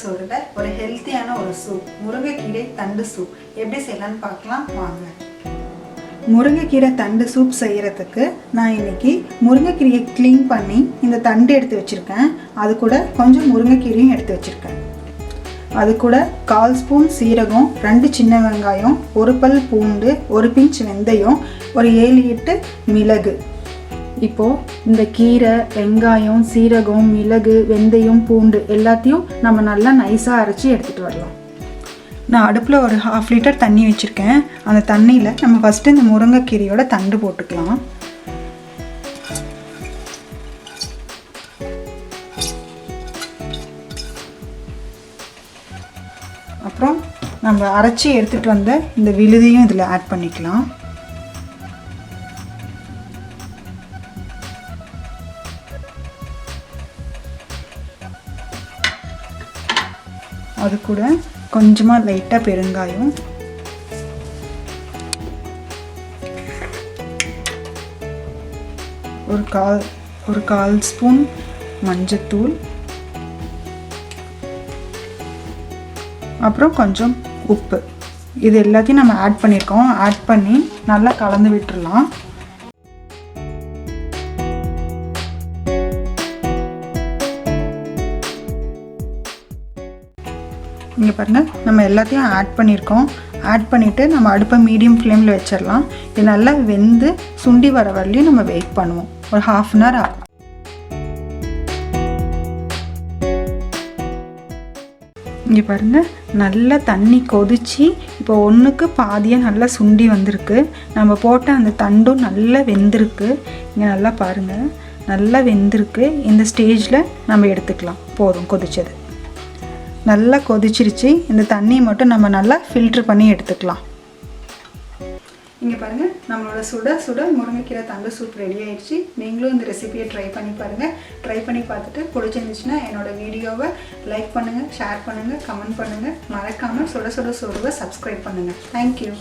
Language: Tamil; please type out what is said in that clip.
சுட ஒரு ஹெல்த்தியான ஒரு சூப், முருங்கைக்கீரை தண்டு சூப் எப்படி செய்யலாம்னு பார்க்கலாம் வாங்க. முருங்கைக்கீரை தண்டு சூப் செய்கிறதுக்கு நான் இன்னைக்கு முருங்கைக்கீரையை க்ளீன் பண்ணி இந்த தண்டு எடுத்து வச்சுருக்கேன். அது கூட கொஞ்சம் முருங்கைக்கீரையும் எடுத்து வச்சுருக்கேன். அது கூட 1/4 ஸ்பூன் சீரகம், 2 சின்ன வெங்காயம், 1 பல் பூண்டு, 1 பிஞ்ச் வெந்தயம், ஒரு 7-8 மிளகு. இப்போது இந்த கீரை, வெங்காயம், சீரகம், மிளகு, வெந்தயம், பூண்டு எல்லாத்தையும் நம்ம நல்லா நைஸாக அரைச்சி எடுத்துகிட்டு வரலாம். நான் அடுப்பில் ஒரு 1/2 லிட்டர் தண்ணி வச்சுருக்கேன். அந்த தண்ணியில் நம்ம ஃபஸ்ட்டு இந்த முருங்கைக்கீரையோட தண்டு போட்டுக்கலாம். அப்புறம் நம்ம அரைச்சி எடுத்துகிட்டு வந்த இந்த விழுதையும் இதில் ஆட் பண்ணிக்கலாம். அது கூட கொஞ்சமாக லைட்டாக பெருங்காயம், ஒரு கால் ஸ்பூன் மஞ்சத்தூள், அப்புறம் கொஞ்சம் உப்பு. இது எல்லாத்தையும் நம்ம ஆட் பண்ணியிருக்கோம். ஆட் பண்ணி நல்லா கலந்து விட்டுடலாம். இங்கே பாருங்கள், நம்ம எல்லாத்தையும் ஆட் பண்ணியிருக்கோம். ஆட் பண்ணிவிட்டு நம்ம அடுப்பை மீடியம் ஃப்ளேமில் வச்சிடலாம். இது நல்லா வெந்து சுண்டி வர வரலையும் நம்ம வெயிட் பண்ணுவோம். ஒரு 1/2 அன் ஹவர் ஆகும். இங்கே பாருங்கள், நல்லா தண்ணி கொதித்து இப்போ 1க்கு பாதியாக நல்லா சுண்டி வந்திருக்கு. நம்ம போட்ட அந்த தண்டும் நல்லா வெந்திருக்கு. இங்கே நல்லா பாருங்கள், நல்லா வெந்திருக்கு. இந்த ஸ்டேஜில் நம்ம எடுத்துக்கலாம். போதும், கொதிச்சது நல்லா கொதிச்சிருச்சு. இந்த தண்ணியை மட்டும் நம்ம நல்லா ஃபில்ட்ரு பண்ணி எடுத்துக்கலாம். இங்கே பாருங்கள், நம்மளோட சுட சுட முருங்கைக்கீரை தண்டு சூப் ரெடி ஆயிடுச்சு. நீங்களும் இந்த ரெசிபியை ட்ரை பண்ணி பாருங்கள். ட்ரை பண்ணி பார்த்துட்டு பிடிச்சிருந்துச்சுன்னா என்னோடய வீடியோவை லைக் பண்ணுங்கள், ஷேர் பண்ணுங்கள், கமெண்ட் பண்ணுங்கள். மறக்காமல் சுட சுட சோறுவை சப்ஸ்கிரைப் பண்ணுங்கள். தேங்க்யூ.